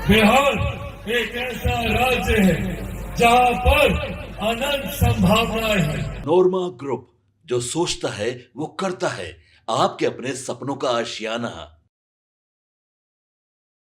बिहार एक ऐसा राज्य है जहां पर अनंत संभावनाएं हैं। नोरमा ग्रुप, जो सोचता है वो करता है। आपके अपने सपनों का आशियाना।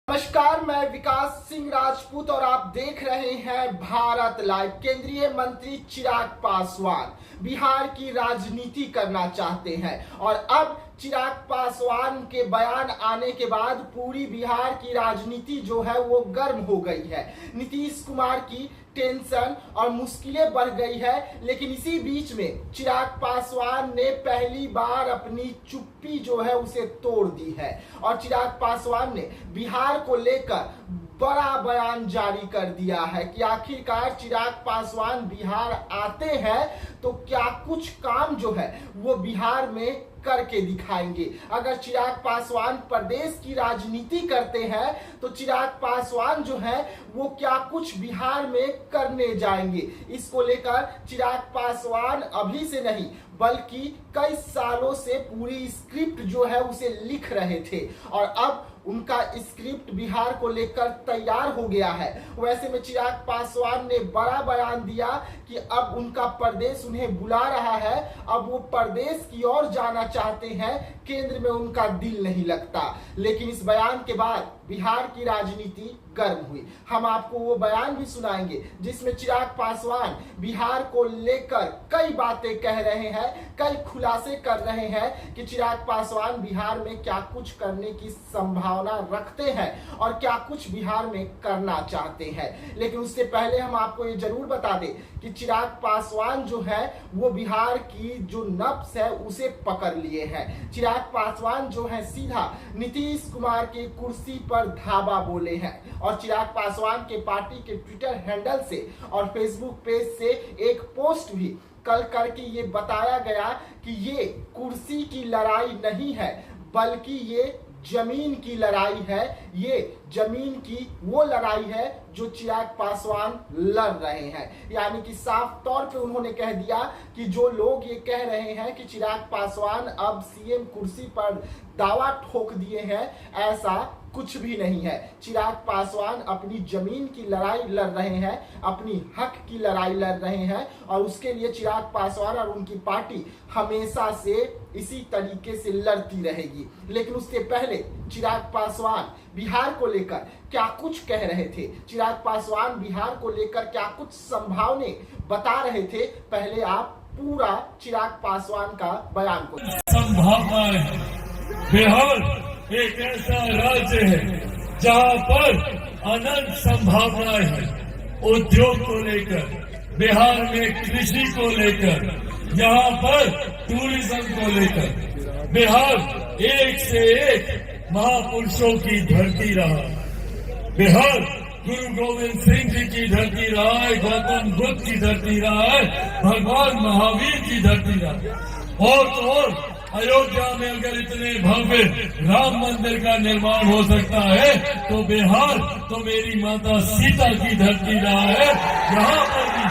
नमस्कार, मैं विकास सिंह राजपूत और आप देख रहे हैं भारत लाइव। केंद्रीय मंत्री चिराग पासवान बिहार की राजनीति करना चाहते हैं और अब चिराग पासवान के बयान आने के बाद पूरी बिहार की राजनीति जो है वो गर्म हो गई है। नीतीश कुमार की टेंशन और मुश्किलें बढ़ गई है, लेकिन इसी बीच में चिराग पासवान ने पहली बार अपनी चुप्पी जो है उसे तोड़ दी है और चिराग पासवान ने बिहार को लेकर बड़ा बयान जारी कर दिया है कि आखिरकार चिराग पासवान बिहार आते हैं तो क्या कुछ काम जो है वो बिहार में करके दिखाएंगे। अगर चिराग पासवान प्रदेश की राजनीति करते हैं तो चिराग पासवान जो है वो क्या कुछ बिहार में करने जाएंगे। इसको लेकर चिराग पासवान अभी से नहीं बल्कि कई सालों से पूरी स्क्रिप्ट जो है उसे लिख रहे थे और अब उनका स्क्रिप्ट बिहार को लेकर तैयार हो गया है। वैसे में चिराग पासवान ने बड़ा बयान दिया कि अब उनका प्रदेश उन्हें बुला रहा है, अब वो प्रदेश की ओर जाना चाहते हैं, केंद्र में उनका दिल नहीं लगता। लेकिन इस बयान के बाद बिहार की राजनीति गर्म हुई। हम आपको वो बयान भी सुनाएंगे जिसमें चिराग पासवान बिहार को लेकर कई बातें कह रहे हैं, कई खुलासे कर रहे हैं कि चिराग पासवान बिहार में क्या कुछ करने की संभावना रखते हैं और क्या कुछ बिहार में करना चाहते हैं। लेकिन उससे पहले हम आपको ये जरूर बता दें कि चिराग पासवान जो है वो बिहार की जो नब्ज है उसे पकड़ लिए हैं। चिराग पासवान जो है सीधा नीतीश कुमार की कुर्सी पर धावा बोले हैं और चिराग पासवान के पार्टी के ट्विटर हैंडल से और फेसबुक पेज से एक पोस्ट भी कल करके ये बताया गया कि ये कुर्सी की लड़ाई नहीं है बल्कि ये जमीन की लड़ाई है। ये जमीन की वो लड़ाई है जो चिराग पासवान लड़ रहे हैं। यानी कि साफ तौर पे उन्होंने कह दिया कि जो लोग ये कह रहे हैं कि चिराग पासवान अब सीएम कुर्सी पर दावा ठोक दिए हैं, ऐसा कुछ भी नहीं है। चिराग पासवान अपनी जमीन की लड़ाई लड़ रहे हैं, अपनी हक की लड़ाई लड़ रहे हैं और उसके लिए चिराग पासवान और उनकी पार्टी हमेशा से इसी तरीके से लड़ती रहेगी। लेकिन उससे पहले चिराग पासवान बिहार को लेकर क्या कुछ कह रहे थे, चिराग पासवान बिहार को लेकर क्या कुछ संभावनाएं बता रहे थे, पहले आप पूरा चिराग पासवान का बयान को संभावनाएं। बिहार एक ऐसा राज्य है जहां पर अनंत संभावनाएं हैं। उद्योग को लेकर, बिहार में कृषि को लेकर, यहाँ पर टूरिज्म को लेकर बिहार एक से एक महापुरुषों की धरती रहा। बिहार गुरु गोविंद सिंह जी की धरती रहा है, गौतम बुद्ध की धरती रहा है, भगवान महावीर की धरती रहा है। और तो और अयोध्या में अगर इतने भव्य राम मंदिर का निर्माण हो सकता है तो बिहार तो मेरी माता सीता की धरती रहा है। यहाँ पर भी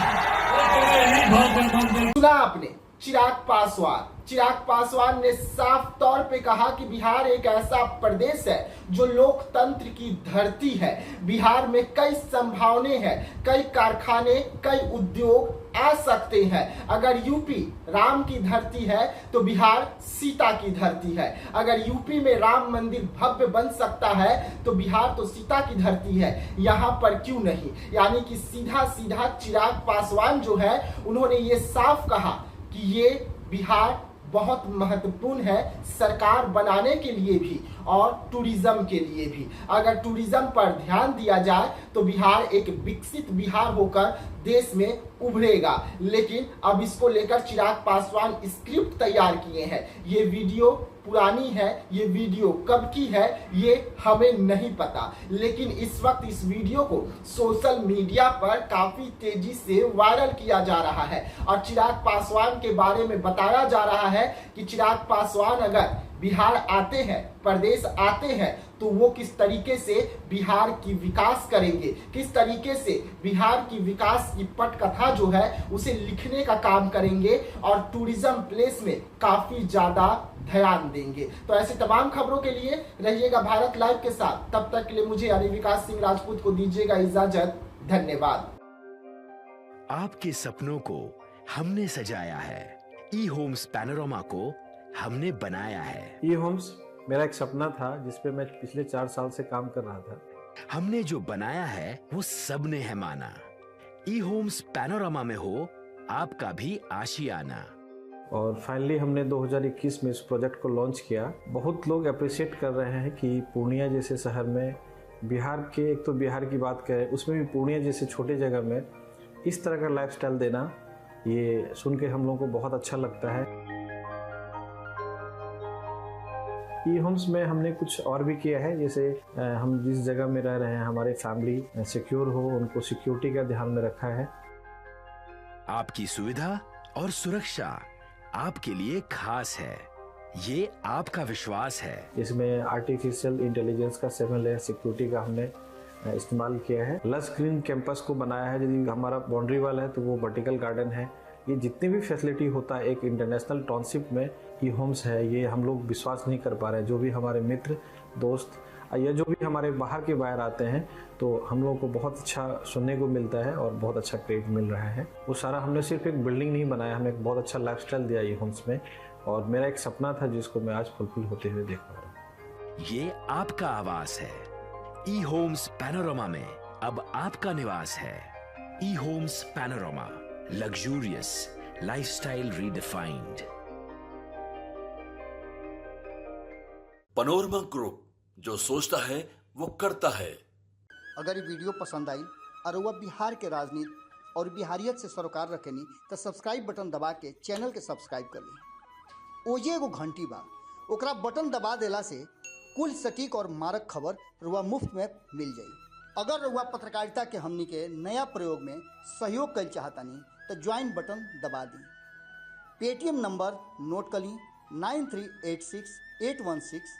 उतने ही भव्य मंदिर। सुना आपने चिराग पासवान ने साफ तौर पे कहा कि बिहार एक ऐसा प्रदेश है जो लोकतंत्र की धरती है। बिहार में कई संभावनाएं हैं, कई कारखाने, कई उद्योग आ सकते हैं। अगर यूपी राम की धरती है तो बिहार सीता की धरती है। अगर यूपी में राम मंदिर भव्य बन सकता है तो बिहार तो सीता की धरती है, यहाँ पर क्यों नहीं। यानी कि सीधा सीधा चिराग पासवान जो है उन्होंने ये साफ कहा कि ये बिहार बहुत महत्वपूर्ण है सरकार बनाने के लिए भी और टूरिज्म के लिए भी। अगर टूरिज्म पर ध्यान दिया जाए तो बिहार एक विकसित बिहार होकर देश में उभरेगा। लेकिन अब इसको लेकर चिराग पासवान स्क्रिप्ट तैयार किए हैं। ये वीडियो पुरानी है, ये वीडियो कब की है ये हमें नहीं पता, लेकिन इस वक्त इस वीडियो को सोशल मीडिया पर काफी तेजी से वायरल किया जा रहा है और चिराग पासवान के बारे में बताया जा रहा है कि चिराग पासवान अगर बिहार आते हैं, प्रदेश आते हैं तो वो किस तरीके से बिहार की विकास करेंगे, किस तरीके से बिहार की विकास की पटकथा जो है उसे लिखने का काम करेंगे और टूरिज्म प्लेस में काफी ज्यादा ध्यान देंगे। तो ऐसे तमाम खबरों के लिए रहिएगा भारत लाइव के साथ। तब तक के लिए मुझे यानी विकास सिंह राजपूत को दीजिएगा इजाजत। धन्यवाद। आपके सपनों को हमने सजाया है, ई होम्स पैनोरमा को हमने बनाया है। ई होम्स मेरा एक सपना था जिस पे मैं पिछले 4 साल से काम कर रहा था। हमने जो बनाया है वो सबने है माना। ई होम्स पैनोरमा में हो आपका भी आशियाना। और फाइनली हमने 2021 में इस प्रोजेक्ट को लॉन्च किया। बहुत लोग अप्रिशिएट कर रहे हैं कि पूर्णिया जैसे शहर में बिहार के, एक तो बिहार की बात करें उसमें भी पूर्णिया जैसे छोटे जगह में इस तरह का लाइफस्टाइल देना, ये सुन के हम लोगों को बहुत अच्छा लगता है। ई होम्स में हमने कुछ और भी किया है, जैसे हम जिस जगह में रह रहे हैं हमारे फैमिली सिक्योर हो, उनको सिक्योरिटी का ध्यान में रखा है। आपकी सुविधा और सुरक्षा आपके लिए खास है, ये आपका विश्वास है। इसमें आर्टिफिशियल इंटेलिजेंस का 7 लेयर सिक्योरिटी का हमने इस्तेमाल किया है। लस ग्रीन कैंपस को बनाया है। यदि हमारा बाउंड्री वाल है तो वो वर्टिकल गार्डन है। ये जितनी भी फैसिलिटी होता है एक इंटरनेशनल टाउनशिप में ई होम्स है, ये हम लोग विश्वास नहीं कर पा रहे हैं। जो भी हमारे मित्र दोस्त या जो भी हमारे बाहर के बाहर आते हैं तो हम लोगों को बहुत अच्छा सुनने को मिलता है और बहुत अच्छा क्रेडिट मिल रहा है। वो सारा हमने सिर्फ एक बिल्डिंग नहीं बनाया, हमें एक बहुत अच्छा लाइफस्टाइल दिया ई होम्स में, और मेरा एक सपना था जिसको मैं आज फुलफिल होते हुए देख पा रहा हूँ। ये आपका आवास है। ई होम्स पैनोरमा में अब आपका निवास है। E Homes Panorama, luxurious lifestyle redefined. Panorama group, जो सोचता है वो करता है। अगर ये वीडियो पसंद आई और वह बिहार के राजनीति और बिहारियत से सरोकार रखेनी तो सब्सक्राइब बटन दबा के चैनल के सब्सक्राइब कर ली। ओजे एगो घंटी बा, ओकरा बटन दबा देला से कुल सटीक और मारक खबर रुआ मुफ्त में मिल जाई। अगर रुआ पत्रकारिता के हमनी के नया प्रयोग में सहयोग कर चाहतानी तो ज्वाइन बटन दबा दी। पेटीएम नंबर नोट कर ली 9386816816